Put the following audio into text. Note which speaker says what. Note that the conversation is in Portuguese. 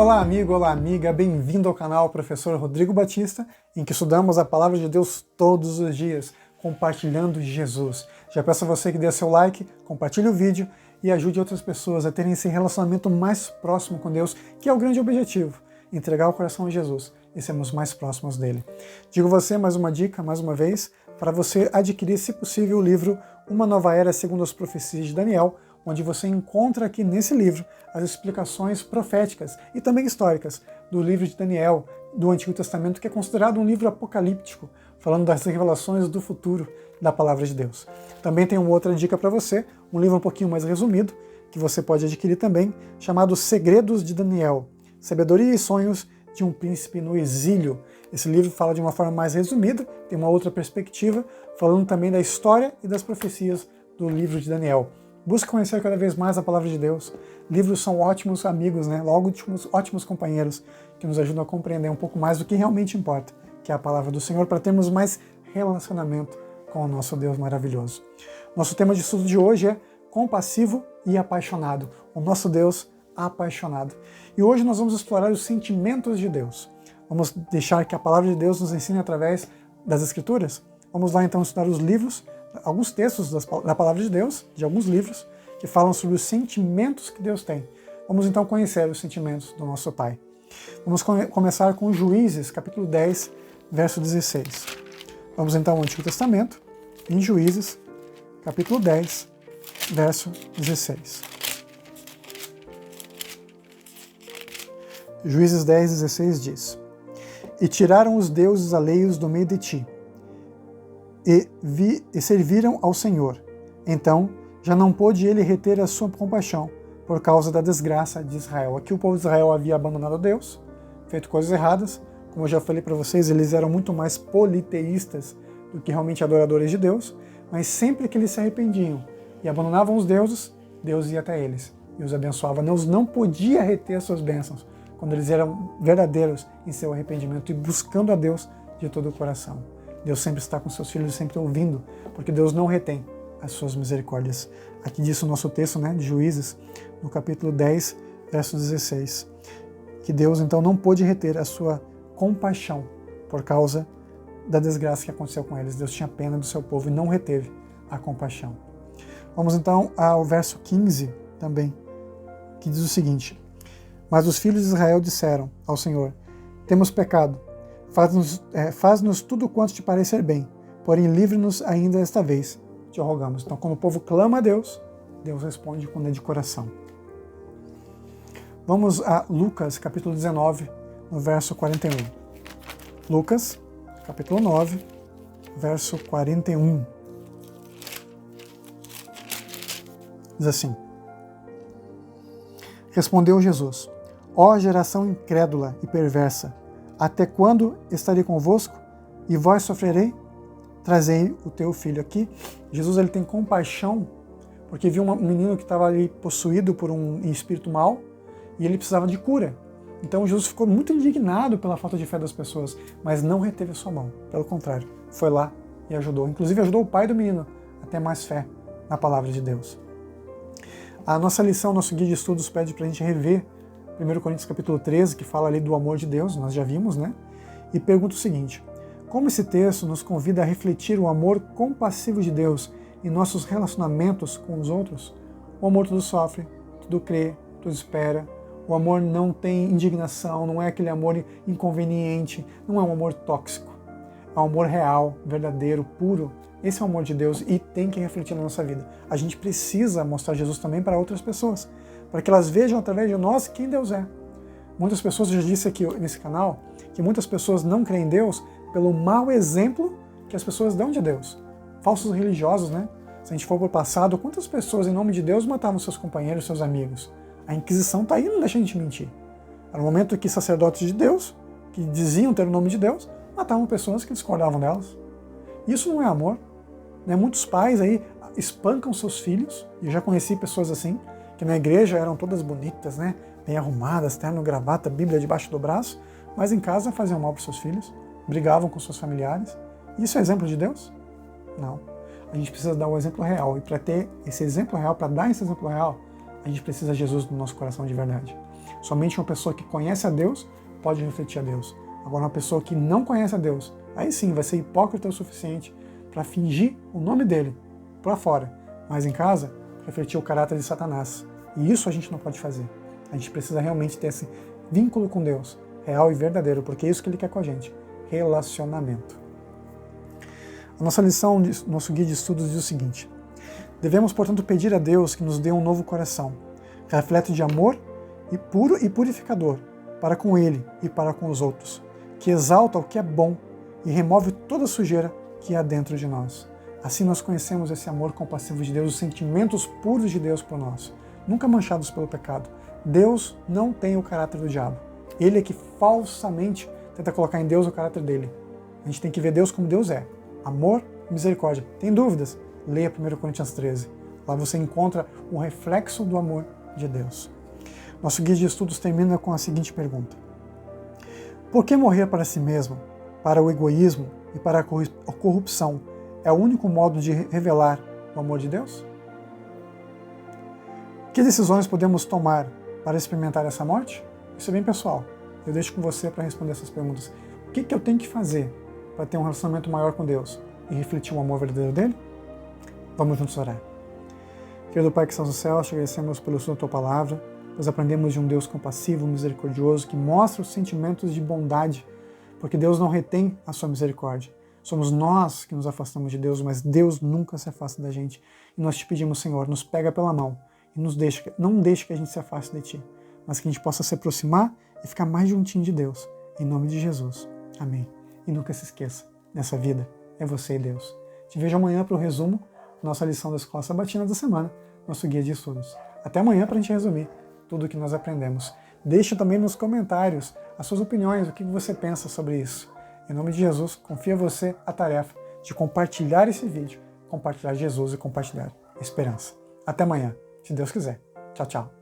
Speaker 1: Olá amigo, olá amiga, bem-vindo ao canal Professor Rodrigo Batista, em que estudamos a Palavra de Deus todos os dias, compartilhando Jesus. Já peço a você que dê seu like, compartilhe o vídeo e ajude outras pessoas a terem esse relacionamento mais próximo com Deus, que é o grande objetivo, entregar o coração a Jesus e sermos mais próximos dele. Digo você mais uma dica, mais uma vez, para você adquirir, se possível, o livro Uma Nova Era segundo as Profecias de Daniel, onde você encontra aqui nesse livro as explicações proféticas e também históricas do livro de Daniel, do Antigo Testamento, que é considerado um livro apocalíptico, falando das revelações do futuro da Palavra de Deus. Também tem uma outra dica para você, um livro um pouquinho mais resumido, que você pode adquirir também, chamado Segredos de Daniel, Sabedoria e Sonhos de um Príncipe no Exílio. Esse livro fala de uma forma mais resumida, tem uma outra perspectiva, falando também da história e das profecias do livro de Daniel. Busque conhecer cada vez mais a Palavra de Deus. Livros são ótimos amigos, logo ótimos companheiros, que nos ajudam a compreender um pouco mais do que realmente importa, que é a Palavra do Senhor, para termos mais relacionamento com o nosso Deus maravilhoso. Nosso tema de estudo de hoje é compassivo e apaixonado, o nosso Deus apaixonado. E hoje nós vamos explorar os sentimentos de Deus. Vamos deixar que a Palavra de Deus nos ensine através das Escrituras. Vamos lá então estudar os livros, alguns textos da Palavra de Deus, de alguns livros, que falam sobre os sentimentos que Deus tem. Vamos então conhecer os sentimentos do nosso Pai. Vamos começar com Juízes, capítulo 10, verso 16. Vamos então ao Antigo Testamento, em Juízes, capítulo 10, verso 16. Juízes 10, 16 diz: E tiraram os deuses alheios do meio de ti, e serviram ao Senhor. Então já não pôde ele reter a sua compaixão por causa da desgraça de Israel. Aqui o povo de Israel havia abandonado Deus, feito coisas erradas. Como eu já falei para vocês, eles eram muito mais politeístas do que realmente adoradores de Deus, mas sempre que eles se arrependiam e abandonavam os deuses, Deus ia até eles e os abençoava. Deus não podia reter as suas bênçãos quando eles eram verdadeiros em seu arrependimento e buscando a Deus de todo o coração. Deus sempre está com seus filhos, sempre ouvindo, porque Deus não retém as suas misericórdias. Aqui diz o nosso texto, de Juízes, no capítulo 10, verso 16, que Deus então não pôde reter a sua compaixão por causa da desgraça que aconteceu com eles. Deus tinha pena do seu povo e não reteve a compaixão. Vamos então ao verso 15 também, que diz o seguinte: Mas os filhos de Israel disseram ao Senhor: Temos pecado, faz-nos tudo quanto te parecer bem, porém livre-nos ainda esta vez, te rogamos. Então, quando o povo clama a Deus, Deus responde quando é de coração. Vamos a Lucas, capítulo 19, no verso 41. Lucas, capítulo 9, verso 41. Diz assim: Respondeu Jesus: Ó geração incrédula e perversa, até quando estarei convosco e vós sofrerei? Trazei o teu filho. Aqui, Jesus ele tem compaixão, porque viu um menino que estava ali possuído por um espírito mau e ele precisava de cura. Então Jesus ficou muito indignado pela falta de fé das pessoas, mas não reteve a sua mão. Pelo contrário, foi lá e ajudou. Inclusive ajudou o pai do menino a ter mais fé na palavra de Deus. A nossa lição, nosso guia de estudos pede para a gente rever 1 Coríntios capítulo 13, que fala ali do amor de Deus, nós já vimos, E pergunta o seguinte: como esse texto nos convida a refletir o amor compassivo de Deus em nossos relacionamentos com os outros? O amor tudo sofre, tudo crê, tudo espera. O amor não tem indignação, não é aquele amor inconveniente, não é um amor tóxico. É um amor real, verdadeiro, puro. Esse é o amor de Deus e tem que refletir na nossa vida. A gente precisa mostrar Jesus também para outras pessoas, para que elas vejam através de nós quem Deus é. Muitas pessoas, eu já disse aqui nesse canal, que muitas pessoas não creem em Deus pelo mau exemplo que as pessoas dão de Deus. Falsos religiosos, Se a gente for para o passado, quantas pessoas em nome de Deus matavam seus companheiros, seus amigos? A Inquisição está aí, não deixa a gente mentir. Era o momento que sacerdotes de Deus, que diziam ter o nome de Deus, matavam pessoas que discordavam delas. Isso não é amor. Muitos pais aí espancam seus filhos, e eu já conheci pessoas assim, que na igreja eram todas bonitas, bem arrumadas, terno, gravata, Bíblia debaixo do braço, mas em casa faziam mal para os seus filhos, brigavam com seus familiares. Isso é exemplo de Deus? Não. A gente precisa dar o exemplo real, e para ter esse exemplo real, para dar esse exemplo real, a gente precisa de Jesus no nosso coração de verdade. Somente uma pessoa que conhece a Deus pode refletir a Deus. Agora, uma pessoa que não conhece a Deus, aí sim vai ser hipócrita o suficiente para fingir o nome dele para fora, mas em casa, refletir o caráter de Satanás. E isso a gente não pode fazer. A gente precisa realmente ter esse vínculo com Deus, real e verdadeiro, porque é isso que Ele quer com a gente, relacionamento. A nossa lição, nosso guia de estudos diz o seguinte: devemos, portanto, pedir a Deus que nos dê um novo coração, reflete de amor e puro e purificador, para com Ele e para com os outros, que exalta o que é bom e remove toda a sujeira que há dentro de nós. Assim nós conhecemos esse amor compassivo de Deus, os sentimentos puros de Deus por nós, nunca manchados pelo pecado. Deus não tem o caráter do diabo. Ele é que falsamente tenta colocar em Deus o caráter dele. A gente tem que ver Deus como Deus é. Amor e misericórdia. Tem dúvidas? Leia 1 Coríntios 13. Lá você encontra um reflexo do amor de Deus. Nosso guia de estudos termina com a seguinte pergunta: por que morrer para si mesmo, para o egoísmo e para a corrupção é o único modo de revelar o amor de Deus? Que decisões podemos tomar para experimentar essa morte? Isso é bem pessoal. Eu deixo com você para responder essas perguntas. O que eu tenho que fazer para ter um relacionamento maior com Deus e refletir o amor verdadeiro dele? Vamos juntos orar. Querido Pai que estás no céu, te agradecemos pelo estudo da Tua Palavra, pois aprendemos de um Deus compassivo, misericordioso, que mostra os sentimentos de bondade, porque Deus não retém a sua misericórdia. Somos nós que nos afastamos de Deus, mas Deus nunca se afasta da gente. E nós te pedimos, Senhor, nos pega pela mão e não deixe que a gente se afaste de Ti, mas que a gente possa se aproximar e ficar mais juntinho de Deus. Em nome de Jesus. Amém. E nunca se esqueça, nessa vida é você e Deus. Te vejo amanhã para o resumo da nossa lição da Escola Sabatina da semana, nosso guia de estudos. Até amanhã para a gente resumir tudo o que nós aprendemos. Deixe também nos comentários as suas opiniões, o que você pensa sobre isso. Em nome de Jesus, confia você a tarefa de compartilhar esse vídeo, compartilhar Jesus e compartilhar esperança. Até amanhã, se Deus quiser. Tchau, tchau.